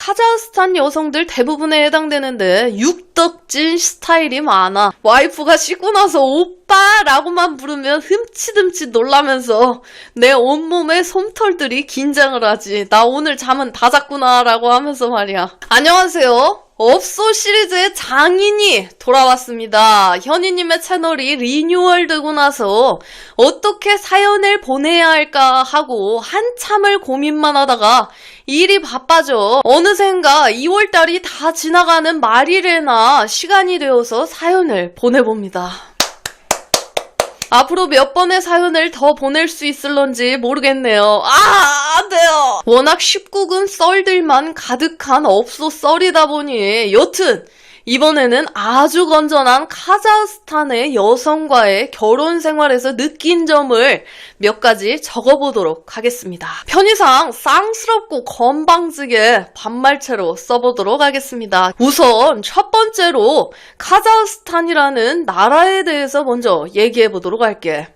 카자흐스탄 여성들 대부분에 해당되는데 육덕진 스타일이 많아. 와이프가 씻고 나서 오빠라고만 부르면 흠칫흠칫 놀라면서 내 온몸의 솜털들이 긴장을 하지. 나 오늘 잠은 다 잤구나 라고 하면서 말이야. 안녕하세요. 업소 시리즈의 장인이 돌아왔습니다. 현이님의 채널이 리뉴얼되고 나서 어떻게 사연을 보내야 할까 하고 한참을 고민만 하다가 일이 바빠져 어느샌가 2월달이 다 지나가는 말일에나 시간이 되어서 사연을 보내봅니다. 앞으로 몇 번의 사연을 더 보낼 수 있을런지 모르겠네요. 안 돼요. 워낙 19금 썰들만 가득한 업소 썰이다 보니 여튼 이번에는 아주 건전한 카자흐스탄의 여성과의 결혼 생활에서 느낀 점을 몇 가지 적어보도록 하겠습니다. 편의상 쌍스럽고 건방지게 반말체로 써보도록 하겠습니다. 우선 첫 번째로 카자흐스탄이라는 나라에 대해서 먼저 얘기해보도록 할게.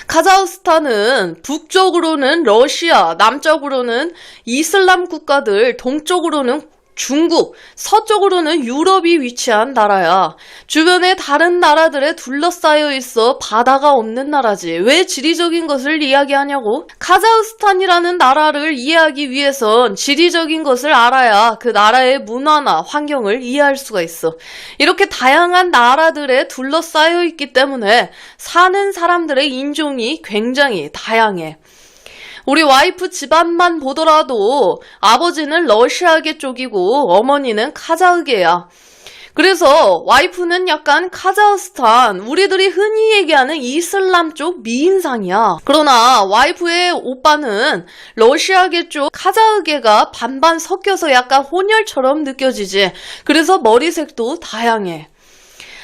카자흐스탄은 북쪽으로는 러시아, 남쪽으로는 이슬람 국가들, 동쪽으로는 중국, 서쪽으로는 유럽이 위치한 나라야. 주변에 다른 나라들에 둘러싸여 있어 바다가 없는 나라지. 왜 지리적인 것을 이야기하냐고? 카자흐스탄이라는 나라를 이해하기 위해선 지리적인 것을 알아야 그 나라의 문화나 환경을 이해할 수가 있어. 이렇게 다양한 나라들에 둘러싸여 있기 때문에 사는 사람들의 인종이 굉장히 다양해. 우리 와이프 집안만 보더라도 아버지는 러시아계 쪽이고 어머니는 카자흐계야. 그래서 와이프는 약간 카자흐스탄, 우리들이 흔히 얘기하는 이슬람 쪽 미인상이야. 그러나 와이프의 오빠는 러시아계 쪽 카자흐계가 반반 섞여서 약간 혼혈처럼 느껴지지. 그래서 머리색도 다양해.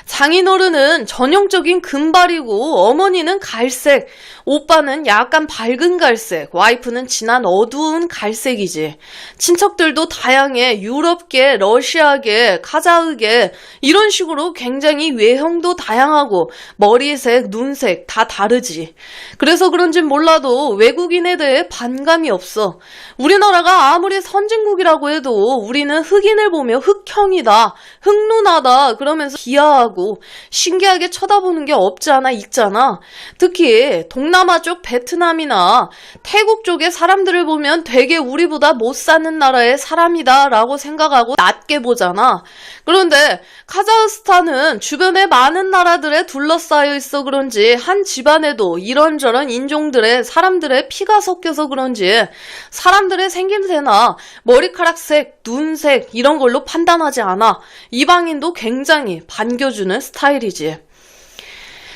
장인어른은 전형적인 금발이고 어머니는 갈색, 오빠는 약간 밝은 갈색, 와이프는 진한 어두운 갈색이지. 친척들도 다양해. 유럽계, 러시아계, 카자흐계 이런 식으로 굉장히 외형도 다양하고 머리색, 눈색 다 다르지. 그래서 그런진 몰라도 외국인에 대해 반감이 없어. 우리나라가 아무리 선진국이라고 해도 우리는 흑인을 보며 흑형이다, 흑누나다 그러면서 비하하고 신기하게 쳐다보는 게 없지 않아 있잖아. 특히 동남아 쪽 베트남이나 태국 쪽의 사람들을 보면 되게 우리보다 못 사는 나라의 사람이다 라고 생각하고 낮게 보잖아. 그런데 카자흐스탄은 주변에 많은 나라들에 둘러싸여 있어 그런지 한 집안에도 이런저런 인종들의 사람들의 피가 섞여서 그런지 사람들의 생김새나 머리카락색, 눈색 이런 걸로 판단하지 않아. 이방인도 굉장히 반겨주는 스타일이지.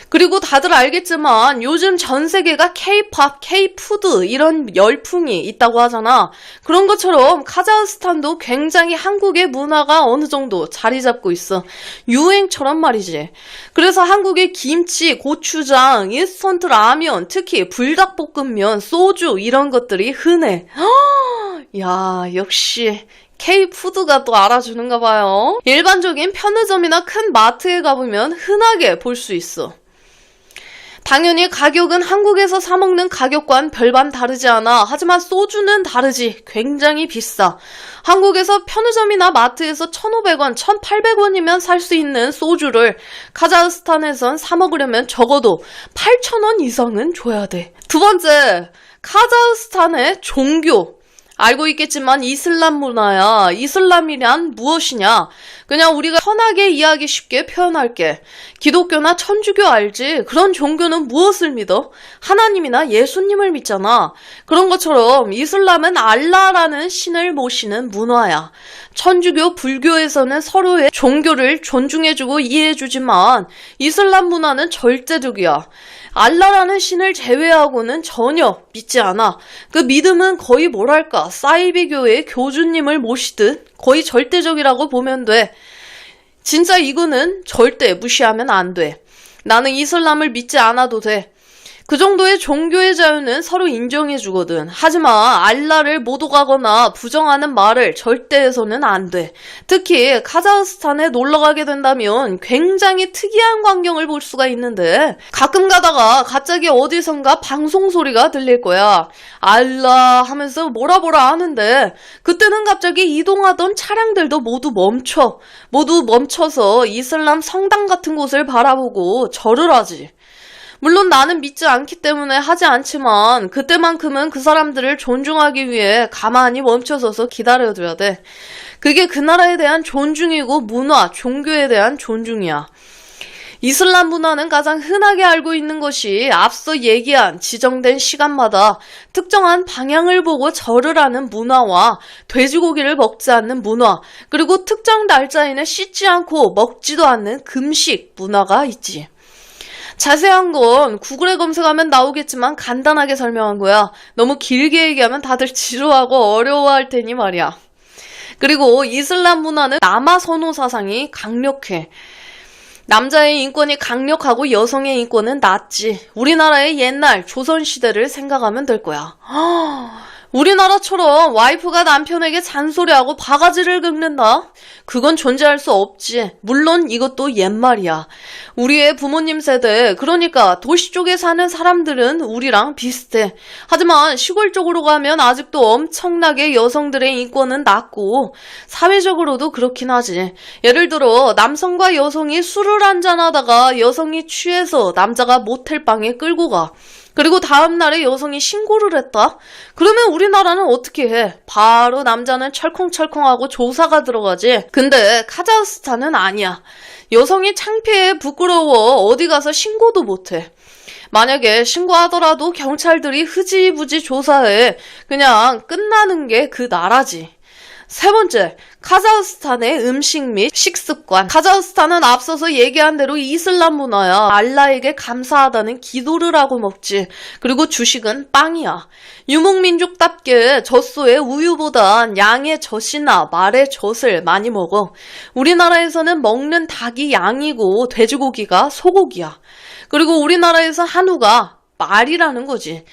그리고 다들 알겠지만 요즘 전 세계가 K-팝, K-푸드 이런 열풍이 있다고 하잖아. 그런 것처럼 카자흐스탄도 굉장히 한국의 문화가 어느 정도 자리 잡고 있어. 유행처럼 말이지. 그래서 한국의 김치, 고추장, 인스턴트 라면, 특히 불닭볶음면, 소주 이런 것들이 흔해. 야, 역시 K-푸드가 또 알아주는가 봐요. 일반적인 편의점이나 큰 마트에 가보면 흔하게 볼 수 있어. 당연히 가격은 한국에서 사 먹는 가격과는 별반 다르지 않아. 하지만 소주는 다르지. 굉장히 비싸. 한국에서 편의점이나 마트에서 1,500원, 1,800원이면 살 수 있는 소주를 카자흐스탄에선 사 먹으려면 적어도 8,000원 이상은 줘야 돼. 두 번째, 카자흐스탄의 종교. 알고 있겠지만 이슬람 문화야. 이슬람이란 무엇이냐? 그냥 우리가 편하게 이해하기 쉽게 표현할게. 기독교나 천주교 알지? 그런 종교는 무엇을 믿어? 하나님이나 예수님을 믿잖아. 그런 것처럼 이슬람은 알라라는 신을 모시는 문화야. 천주교, 불교에서는 서로의 종교를 존중해주고 이해해주지만 이슬람 문화는 절대적이야. 알라라는 신을 제외하고는 전혀 믿지 않아. 그 믿음은 거의 뭐랄까 사이비교의 교주님을 모시듯 거의 절대적이라고 보면 돼. 진짜 이거는 절대 무시하면 안 돼. 나는 이슬람을 믿지 않아도 돼. 그 정도의 종교의 자유는 서로 인정해주거든. 하지만 알라를 모독하거나 부정하는 말을 절대 해서는 안 돼. 특히 카자흐스탄에 놀러가게 된다면 굉장히 특이한 광경을 볼 수가 있는데 가끔 가다가 갑자기 어디선가 방송 소리가 들릴 거야. 알라 하면서 뭐라 하는데 그때는 갑자기 이동하던 차량들도 모두 멈춰서 이슬람 성당 같은 곳을 바라보고 절을 하지. 물론 나는 믿지 않기 때문에 하지 않지만 그때만큼은 그 사람들을 존중하기 위해 가만히 멈춰서서 기다려줘야 돼. 그게 그 나라에 대한 존중이고 문화, 종교에 대한 존중이야. 이슬람 문화는 가장 흔하게 알고 있는 것이 앞서 얘기한 지정된 시간마다 특정한 방향을 보고 절을 하는 문화와 돼지고기를 먹지 않는 문화, 그리고 특정 날짜에는 씻지 않고 먹지도 않는 금식 문화가 있지. 자세한 건 구글에 검색하면 나오겠지만 간단하게 설명한 거야. 너무 길게 얘기하면 다들 지루하고 어려워할 테니 말이야. 그리고 이슬람 문화는 남아 선호 사상이 강력해. 남자의 인권이 강력하고 여성의 인권은 낮지. 우리나라의 옛날 조선시대를 생각하면 될 거야. 우리나라처럼 와이프가 남편에게 잔소리하고 바가지를 긁는다? 그건 존재할 수 없지. 물론 이것도 옛말이야. 우리의 부모님 세대, 그러니까 도시 쪽에 사는 사람들은 우리랑 비슷해. 하지만 시골 쪽으로 가면 아직도 엄청나게 여성들의 인권은 낮고 사회적으로도 그렇긴 하지. 예를 들어 남성과 여성이 술을 한잔하다가 여성이 취해서 남자가 모텔방에 끌고 가. 그리고 다음날에 여성이 신고를 했다? 그러면 우리나라는 어떻게 해? 바로 남자는 철컹철컹하고 조사가 들어가지. 근데 카자흐스탄은 아니야. 여성이 창피해 부끄러워 어디 가서 신고도 못해. 만약에 신고하더라도 경찰들이 흐지부지 조사해. 그냥 끝나는 게 그 나라지. 세 번째, 카자흐스탄의 음식 및 식습관. 카자흐스탄은 앞서서 얘기한 대로 이슬람 문화야. 알라에게 감사하다는 기도를 하고 먹지. 그리고 주식은 빵이야. 유목민족답게 젖소의 우유보단 양의 젖이나 말의 젖을 많이 먹어. 우리나라에서는 먹는 닭이 양이고 돼지고기가 소고기야. 그리고 우리나라에서 한우가 말이라는 거지.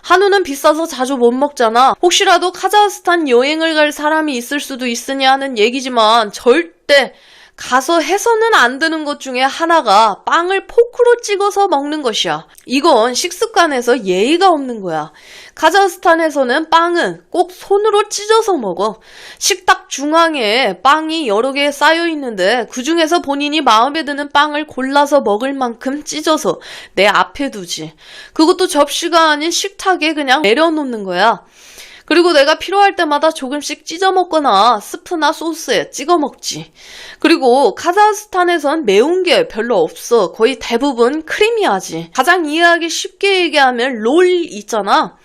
한우는 비싸서 자주 못 먹잖아. 혹시라도 카자흐스탄 여행을 갈 사람이 있을 수도 있으니 하는 얘기지만 절대 가서 해서는 안 되는 것 중에 하나가 빵을 포크로 찍어서 먹는 것이야. 이건 식습관에서 예의가 없는 거야. 카자흐스탄에서는 빵은 꼭 손으로 찢어서 먹어. 식탁 중앙에 빵이 여러 개 쌓여 있는데 그 중에서 본인이 마음에 드는 빵을 골라서 먹을 만큼 찢어서 내 앞에 두지. 그것도 접시가 아닌 식탁에 그냥 내려놓는 거야. 그리고 내가 필요할 때마다 조금씩 찢어 먹거나 스프나 소스에 찍어 먹지. 그리고 카자흐스탄에선 매운 게 별로 없어. 거의 대부분 크리미하지. 가장 이해하기 쉽게 얘기하면 롤 있잖아.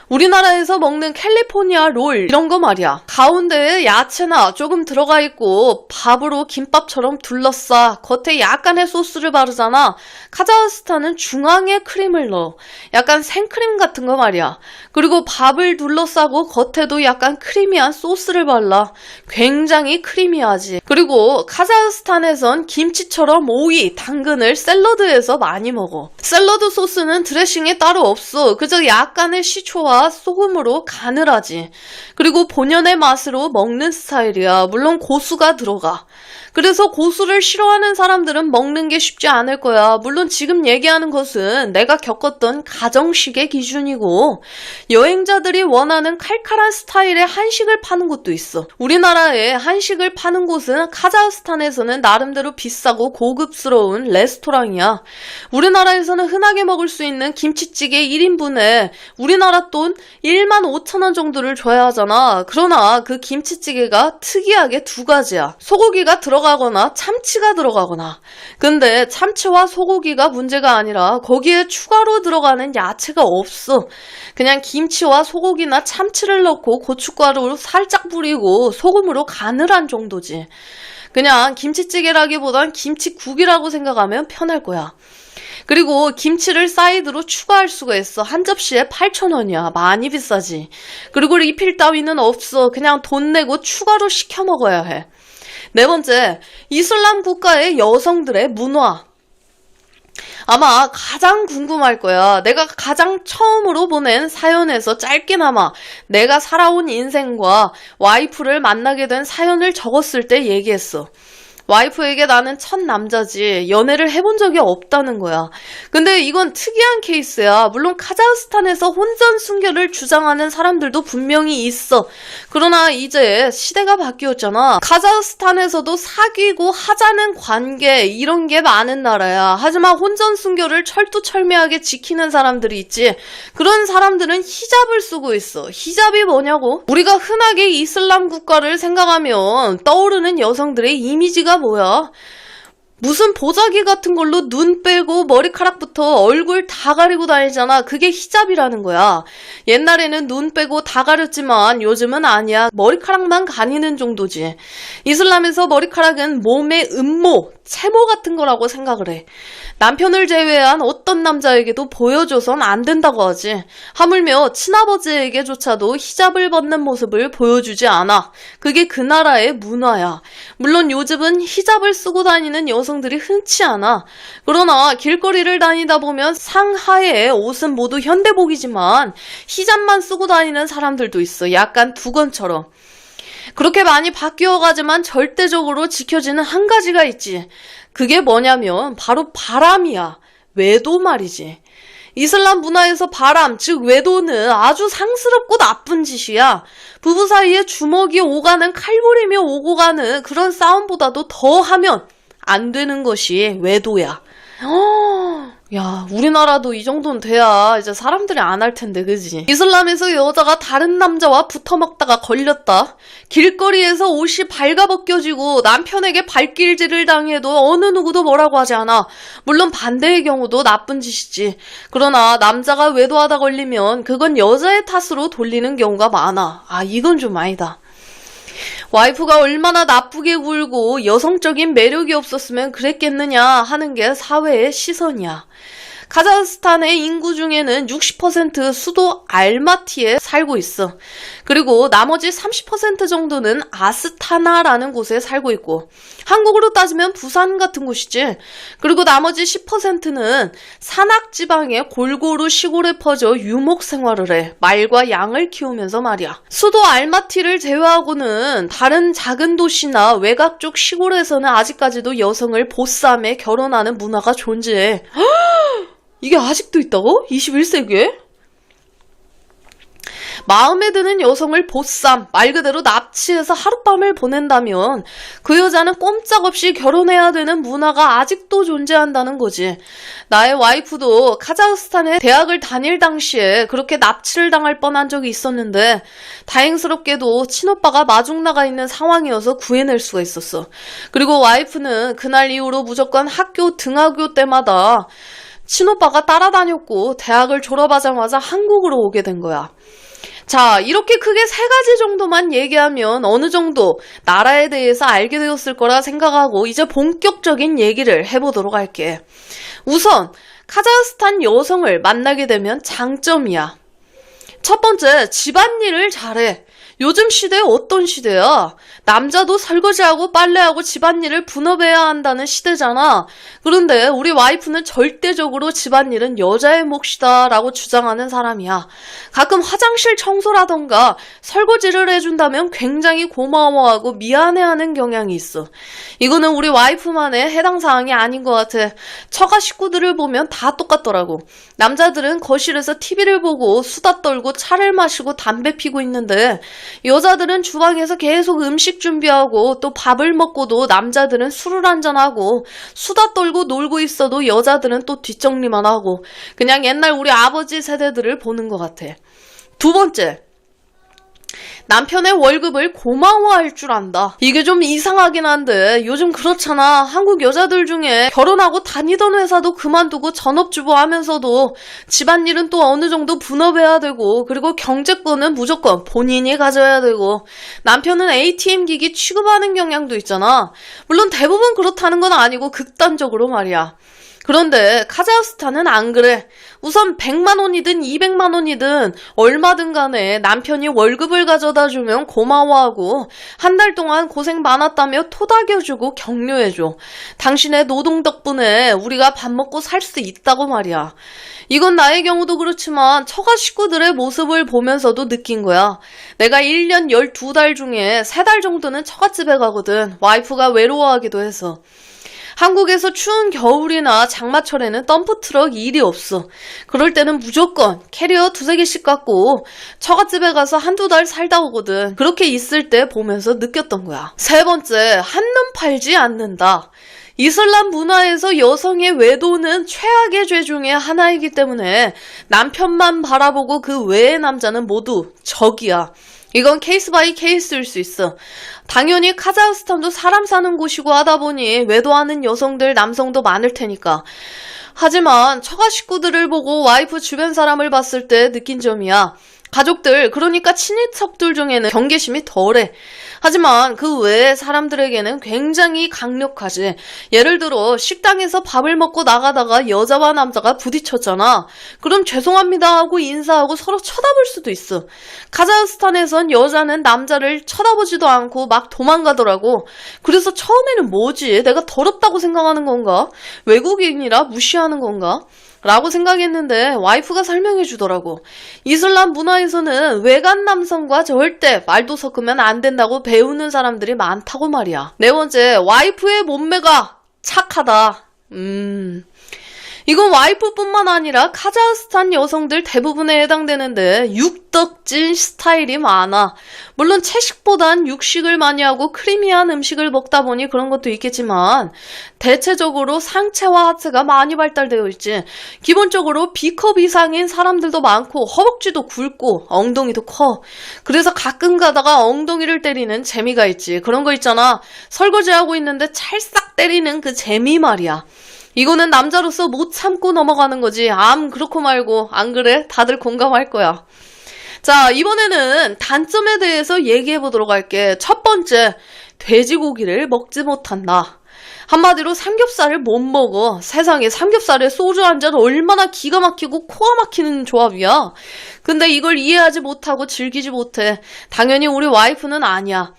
우리나라에서 먹는 캘리포니아 롤 이런 거 말이야. 가운데에 야채나 조금 들어가 있고 밥으로 김밥처럼 둘러싸 겉에 약간의 소스를 바르잖아. 카자흐스탄은 중앙에 크림을 넣어. 약간 생크림 같은 거 말이야. 그리고 밥을 둘러싸고 겉에도 약간 크리미한 소스를 발라. 굉장히 크리미하지. 그리고 카자흐스탄에선 김치처럼 오이, 당근을 샐러드에서 많이 먹어. 샐러드 소스는 드레싱에 따로 없어. 그저 약간의 시초와 소금으로 간을 하지. 그리고 본연의 맛으로 먹는 스타일이야. 물론 고수가 들어가. 그래서 고수를 싫어하는 사람들은 먹는 게 쉽지 않을 거야. 물론 지금 얘기하는 것은 내가 겪었던 가정식의 기준이고 여행자들이 원하는 칼칼한 스타일의 한식을 파는 곳도 있어. 우리나라에 한식을 파는 곳은 카자흐스탄에서는 나름대로 비싸고 고급스러운 레스토랑이야. 우리나라에서는 흔하게 먹을 수 있는 김치찌개 1인분에 우리나라 돈 15,000원 정도를 줘야 하잖아. 그러나 그 김치찌개가 특이하게 두 가지야. 소고기가 들어가거나 참치가 들어가거나. 근데 참치와 소고기가 문제가 아니라 거기에 추가로 들어가는 야채가 없어. 그냥 김치와 소고기나 참치를 넣고 고춧가루 살짝 뿌리고 소금으로 간을 한 정도지. 그냥 김치찌개라기보단 김치국이라고 생각하면 편할 거야. 그리고 김치를 사이드로 추가할 수가 있어. 한 접시에 8,000원이야. 많이 비싸지. 그리고 리필 따위는 없어. 그냥 돈 내고 추가로 시켜 먹어야 해. 네 번째, 이슬람 국가의 여성들의 문화. 아마 가장 궁금할 거야. 내가 가장 처음으로 보낸 사연에서 짧게나마 내가 살아온 인생과 와이프를 만나게 된 사연을 적었을 때 얘기했어. 와이프에게 나는 첫 남자지 연애를 해본 적이 없다는 거야. 근데 이건 특이한 케이스야. 물론 카자흐스탄에서 혼전 순결을 주장하는 사람들도 분명히 있어. 그러나 이제 시대가 바뀌었잖아. 카자흐스탄에서도 사귀고 하자는 관계 이런 게 많은 나라야. 하지만 혼전 순결을 철두철미하게 지키는 사람들이 있지. 그런 사람들은 히잡을 쓰고 있어. 히잡이 뭐냐고? 우리가 흔하게 이슬람 국가를 생각하면 떠오르는 여성들의 이미지가 뭐야? 무슨 보자기 같은 걸로 눈 빼고 머리카락부터 얼굴 다 가리고 다니잖아. 그게 히잡이라는 거야. 옛날에는 눈 빼고 다 가렸지만 요즘은 아니야. 머리카락만 가리는 정도지. 이슬람에서 머리카락은 몸의 음모, 채모 같은 거라고 생각을 해. 남편을 제외한 어떤 남자에게도 보여줘선 안 된다고 하지. 하물며 친아버지에게조차도 히잡을 벗는 모습을 보여주지 않아. 그게 그 나라의 문화야. 물론 요즘은 히잡을 쓰고 다니는 여성들이 흔치 않아. 그러나 길거리를 다니다 보면 상하의 옷은 모두 현대복이지만 히잡만 쓰고 다니는 사람들도 있어. 약간 두건처럼. 그렇게 많이 바뀌어가지만 절대적으로 지켜지는 한 가지가 있지. 그게 뭐냐면 바로 바람이야. 외도 말이지. 이슬람 문화에서 바람, 즉 외도는 아주 상스럽고 나쁜 짓이야. 부부 사이에 주먹이 오가는 칼부림이 오고 가는 그런 싸움보다도 더 하면 안 되는 것이 외도야. 야, 우리나라도 이 정도는 돼야 이제 사람들이 안 할 텐데, 그지? 이슬람에서 여자가 다른 남자와 붙어먹다가 걸렸다. 길거리에서 옷이 발가벗겨지고 남편에게 발길질을 당해도 어느 누구도 뭐라고 하지 않아. 물론 반대의 경우도 나쁜 짓이지. 그러나 남자가 외도하다 걸리면 그건 여자의 탓으로 돌리는 경우가 많아. 아, 이건 좀 아니다. 와이프가 얼마나 나쁘게 굴고 여성적인 매력이 없었으면 그랬겠느냐 하는 게 사회의 시선이야. 카자흐스탄의 인구 중에는 60% 수도 알마티에 살고 있어. 그리고 나머지 30% 정도는 아스타나라는 곳에 살고 있고, 한국으로 따지면 부산 같은 곳이지. 그리고 나머지 10%는 산악지방의 골고루 시골에 퍼져 유목 생활을 해. 말과 양을 키우면서 말이야. 수도 알마티를 제외하고는 다른 작은 도시나 외곽 쪽 시골에서는 아직까지도 여성을 보쌈에 결혼하는 문화가 존재해. 이게 아직도 있다고? 21세기에? 마음에 드는 여성을 보쌈, 말 그대로 납치해서 하룻밤을 보낸다면 그 여자는 꼼짝없이 결혼해야 되는 문화가 아직도 존재한다는 거지. 나의 와이프도 카자흐스탄에 대학을 다닐 당시에 그렇게 납치를 당할 뻔한 적이 있었는데 다행스럽게도 친오빠가 마중 나가 있는 상황이어서 구해낼 수가 있었어. 그리고 와이프는 그날 이후로 무조건 학교 등하교 때마다 친오빠가 따라다녔고 대학을 졸업하자마자 한국으로 오게 된 거야. 자, 이렇게 크게 3가지 정도만 얘기하면 어느 정도 나라에 대해서 알게 되었을 거라 생각하고 이제 본격적인 얘기를 해보도록 할게. 우선 카자흐스탄 여성을 만나게 되면 장점이야. 첫 번째, 집안일을 잘해. 요즘 시대 어떤 시대야? 남자도 설거지하고 빨래하고 집안일을 분업해야 한다는 시대잖아. 그런데 우리 와이프는 절대적으로 집안일은 여자의 몫이다 라고 주장하는 사람이야. 가끔 화장실 청소라던가 설거지를 해준다면 굉장히 고마워하고 미안해하는 경향이 있어. 이거는 우리 와이프만의 해당 사항이 아닌 것 같아. 처가 식구들을 보면 다 똑같더라고. 남자들은 거실에서 TV를 보고 수다 떨고 차를 마시고 담배 피고 있는데 여자들은 주방에서 계속 음식 준비하고 또 밥을 먹고도 남자들은 술을 한잔하고 수다 떨고 놀고 있어도 여자들은 또 뒷정리만 하고 그냥 옛날 우리 아버지 세대들을 보는 것 같아. 두 번째, 남편의 월급을 고마워할 줄 안다. 이게 좀 이상하긴 한데 요즘 그렇잖아. 한국 여자들 중에 결혼하고 다니던 회사도 그만두고 전업주부 하면서도 집안일은 또 어느 정도 분업해야 되고 그리고 경제권은 무조건 본인이 가져야 되고 남편은 ATM 기기 취급하는 경향도 있잖아. 물론 대부분 그렇다는 건 아니고 극단적으로 말이야. 그런데 카자흐스탄은 안 그래. 우선 100만 원이든 200만 원이든 얼마든 간에 남편이 월급을 가져다 주면 고마워하고 한 달 동안 고생 많았다며 토닥여주고 격려해줘. 당신의 노동 덕분에 우리가 밥 먹고 살 수 있다고 말이야. 이건 나의 경우도 그렇지만 처가 식구들의 모습을 보면서도 느낀 거야. 내가 1년 12달 중에 3달 정도는 처갓집에 가거든. 와이프가 외로워하기도 해서. 한국에서 추운 겨울이나 장마철에는 덤프트럭 일이 없어. 그럴 때는 무조건 캐리어 2-3개씩 갖고 처갓집에 가서 1-2달 살다 오거든. 그렇게 있을 때 보면서 느꼈던 거야. 세 번째, 한눈 팔지 않는다. 이슬람 문화에서 여성의 외도는 최악의 죄 중에 하나이기 때문에 남편만 바라보고 그 외의 남자는 모두 적이야. 이건 케이스 바이 케이스일 수 있어. 당연히 카자흐스탄도 사람 사는 곳이고 하다 보니 외도하는 여성들, 남성도 많을 테니까. 하지만 처가 식구들을 보고 와이프 주변 사람을 봤을 때 느낀 점이야. 가족들, 그러니까 친인척들 중에는 경계심이 덜해. 하지만 그 외의 사람들에게는 굉장히 강력하지. 예를 들어 식당에서 밥을 먹고 나가다가 여자와 남자가 부딪혔잖아. 그럼 죄송합니다 하고 인사하고 서로 쳐다볼 수도 있어. 카자흐스탄에선 여자는 남자를 쳐다보지도 않고 막 도망가더라고. 그래서 처음에는 뭐지? 내가 더럽다고 생각하는 건가? 외국인이라 무시하는 건가? 라고 생각했는데 와이프가 설명해 주더라고. 이슬람 문화에서는 외간 남성과 절대 말도 섞으면 안 된다고 배우는 사람들이 많다고 말이야. 네 번째, 와이프의 몸매가 착하다. 이건 와이프뿐만 아니라 카자흐스탄 여성들 대부분에 해당되는데 육덕진 스타일이 많아. 물론 채식보단 육식을 많이 하고 크리미한 음식을 먹다 보니 그런 것도 있겠지만 대체적으로 상체와 하체가 많이 발달되어 있지. 기본적으로 B컵 이상인 사람들도 많고 허벅지도 굵고 엉덩이도 커. 그래서 가끔 가다가 엉덩이를 때리는 재미가 있지. 그런 거 있잖아. 설거지하고 있는데 찰싹 때리는 그 재미 말이야. 이거는 남자로서 못 참고 넘어가는 거지. 그렇고 말고. 안 그래? 다들 공감할 거야. 자, 이번에는 단점에 대해서 얘기해 보도록 할게. 첫 번째, 돼지고기를 먹지 못한다. 한마디로 삼겹살을 못 먹어. 세상에 삼겹살에 소주 한 잔 얼마나 기가 막히고 코가 막히는 조합이야. 근데 이걸 이해하지 못하고 즐기지 못해. 당연히 우리 와이프는 아니야.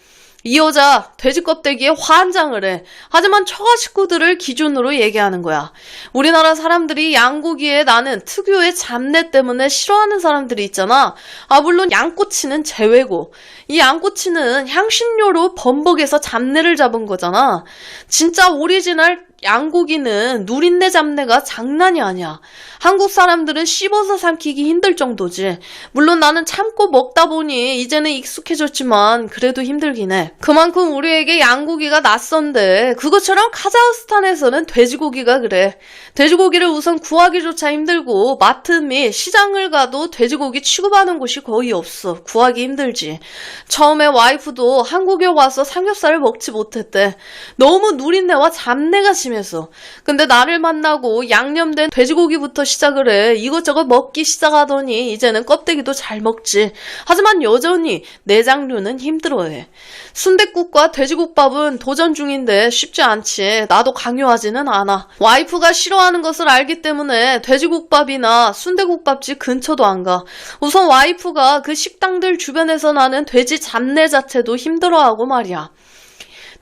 이 여자 돼지 껍데기에 환장을 해. 하지만 처가 식구들을 기준으로 얘기하는 거야. 우리나라 사람들이 양고기에 나는 특유의 잡내 때문에 싫어하는 사람들이 있잖아. 물론 양꼬치는 제외고. 이 양꼬치는 향신료로 범벅에서 잡내를 잡은 거잖아. 진짜 오리지널 양고기는 누린내 잡내가 장난이 아니야. 한국 사람들은 씹어서 삼키기 힘들 정도지. 물론 나는 참고 먹다 보니 이제는 익숙해졌지만 그래도 힘들긴 해. 그만큼 우리에게 양고기가 낯선데 그것처럼 카자흐스탄에서는 돼지고기가 그래. 돼지고기를 우선 구하기조차 힘들고 마트 및 시장을 가도 돼지고기 취급하는 곳이 거의 없어. 구하기 힘들지. 처음에 와이프도 한국에 와서 삼겹살을 먹지 못했대. 너무 누린내와 잡내가 심해서. 근데 나를 만나고 양념된 돼지고기부터 시작을 해. 이것저것 먹기 시작하더니 이제는 껍데기도 잘 먹지. 하지만 여전히 내장류는 힘들어해. 순댓국과 돼지국밥은 도전 중인데 쉽지 않지. 나도 강요하지는 않아. 와이프가 싫어하는 것을 알기 때문에 돼지국밥이나 순댓국밥집 근처도 안 가. 우선 와이프가 그 식당들 주변에서 나는 돼지 잡내 자체도 힘들어하고 말이야.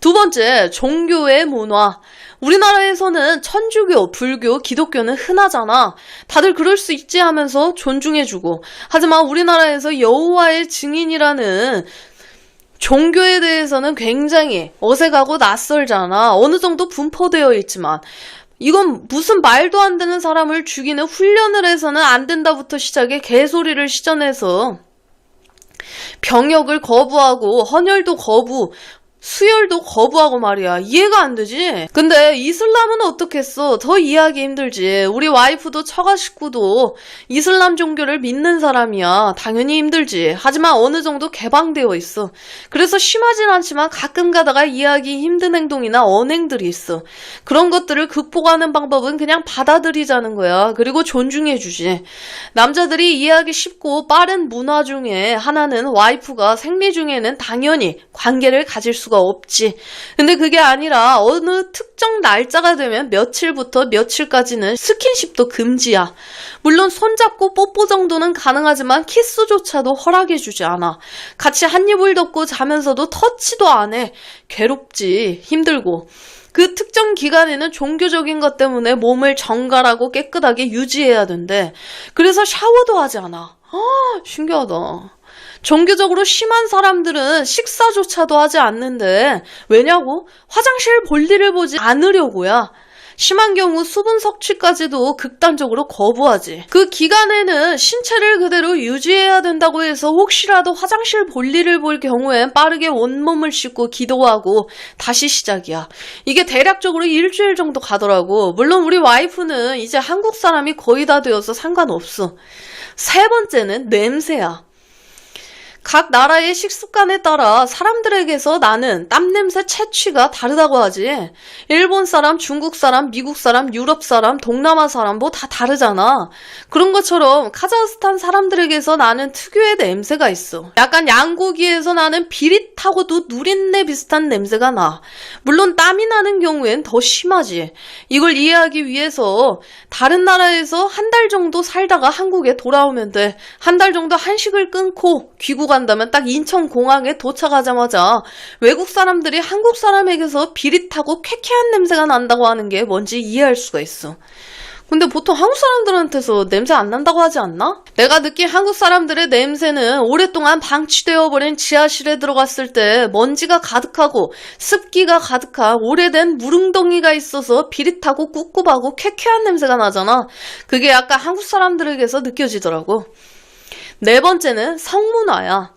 두 번째, 종교의 문화. 우리나라에서는 천주교, 불교, 기독교는 흔하잖아. 다들 그럴 수 있지 하면서 존중해주고. 하지만 우리나라에서 여호와의 증인이라는 종교에 대해서는 굉장히 어색하고 낯설잖아. 어느 정도 분포되어 있지만. 이건 무슨 말도 안 되는 사람을 죽이는 훈련을 해서는 안 된다부터 시작해 개소리를 시전해서 병역을 거부하고 헌혈도 거부, 수혈도 거부하고 말이야. 이해가 안 되지? 근데 이슬람은 어떻겠어? 더 이해하기 힘들지. 우리 와이프도 처가 식구도 이슬람 종교를 믿는 사람이야. 당연히 힘들지. 하지만 어느 정도 개방되어 있어. 그래서 심하진 않지만 가끔 가다가 이해하기 힘든 행동이나 언행들이 있어. 그런 것들을 극복하는 방법은 그냥 받아들이자는 거야. 그리고 존중해주지. 남자들이 이해하기 쉽고 빠른 문화 중에 하나는 와이프가 생리 중에는 당연히 관계를 가질 수가 수가 없지. 근데 그게 아니라 어느 특정 날짜가 되면 며칠부터 며칠까지는 스킨십도 금지야. 물론 손잡고 뽀뽀 정도는 가능하지만 키스조차도 허락해주지 않아. 같이 한 입을 덮고 자면서도 터치도 안 해. 괴롭지. 힘들고. 그 특정 기간에는 종교적인 것 때문에 몸을 정갈하고 깨끗하게 유지해야 된대. 그래서 샤워도 하지 않아. 신기하다. 종교적으로 심한 사람들은 식사조차도 하지 않는데 왜냐고? 화장실 볼일을 보지 않으려고야. 심한 경우 수분 섭취까지도 극단적으로 거부하지. 그 기간에는 신체를 그대로 유지해야 된다고 해서 혹시라도 화장실 볼일을 볼 경우엔 빠르게 온몸을 씻고 기도하고 다시 시작이야. 이게 대략적으로 일주일 정도 가더라고. 물론 우리 와이프는 이제 한국 사람이 거의 다 되어서 상관없어. 세 번째는 냄새야. 각 나라의 식습관에 따라 사람들에게서 나는 땀냄새 채취가 다르다고 하지. 일본 사람, 중국 사람, 미국 사람, 유럽 사람, 동남아 사람 뭐 다 다르잖아. 그런 것처럼 카자흐스탄 사람들에게서 나는 특유의 냄새가 있어. 약간 양고기에서 나는 비릿하고도 누린내 비슷한 냄새가 나. 물론 땀이 나는 경우엔 더 심하지. 이걸 이해하기 위해서 다른 나라에서 한 달 정도 살다가 한국에 돌아오면 돼. 한 달 정도 한식을 끊고 귀국한다면 딱 인천공항에 도착하자마자 외국 사람들이 한국 사람에게서 비릿하고 쾌쾌한 냄새가 난다고 하는 게 뭔지 이해할 수가 있어. 근데 보통 한국 사람들한테서 냄새 안 난다고 하지 않나? 내가 느낀 한국 사람들의 냄새는 오랫동안 방치되어 버린 지하실에 들어갔을 때 먼지가 가득하고 습기가 가득한 오래된 물웅덩이가 있어서 비릿하고 꿉꿉하고 쾌쾌한 냄새가 나잖아. 그게 약간 한국 사람들에게서 느껴지더라고. 네 번째는 성문화야.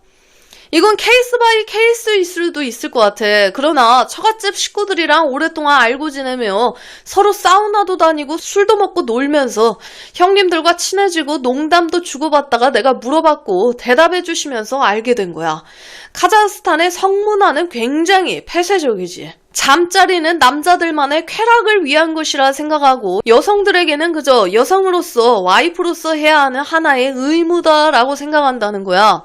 이건 케이스 바이 케이스일 수도 있을 것 같아. 그러나 처갓집 식구들이랑 오랫동안 알고 지내며 서로 사우나도 다니고 술도 먹고 놀면서 형님들과 친해지고 농담도 주고받다가 내가 물어봤고 대답해 주시면서 알게 된 거야. 카자흐스탄의 성문화는 굉장히 폐쇄적이지. 잠자리는 남자들만의 쾌락을 위한 것이라 생각하고 여성들에게는 그저 여성으로서 와이프로서 해야 하는 하나의 의무다라고 생각한다는 거야.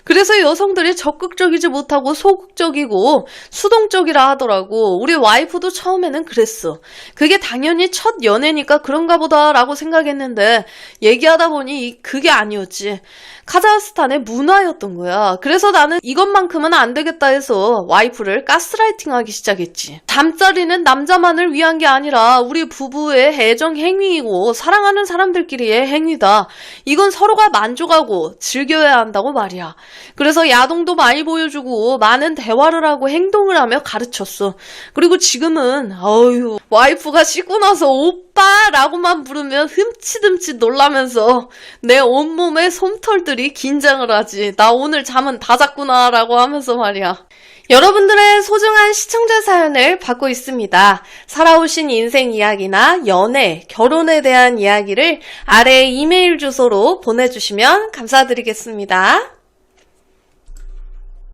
그래서 여성들이 적극적이지 못하고 소극적이고 수동적이라 하더라고. 우리 와이프도 처음에는 그랬어. 그게 당연히 첫 연애니까 그런가 보다라고 생각했는데 얘기하다 보니 그게 아니었지. 카자흐스탄의 문화였던 거야. 그래서 나는 이것만큼은 안 되겠다 해서 와이프를 가스라이팅하기 시작했지. 잠자리는 남자만을 위한 게 아니라 우리 부부의 애정 행위이고 사랑하는 사람들끼리의 행위다. 이건 서로가 만족하고 즐겨야 한다고 말이야. 그래서 야동도 많이 보여주고 많은 대화를 하고 행동을 하며 가르쳤어. 그리고 지금은 와이프가 씻고 나서 오빠라고만 부르면 흠칫흠칫 놀라면서 내 온몸에 솜털들이 긴장을 하지. 나 오늘 잠은 다 잤구나 라고 하면서 말이야. 여러분들의 소중한 시청자 사연을 받고 있습니다. 살아오신 인생 이야기나 연애, 결혼에 대한 이야기를 아래 이메일 주소로 보내주시면 감사드리겠습니다.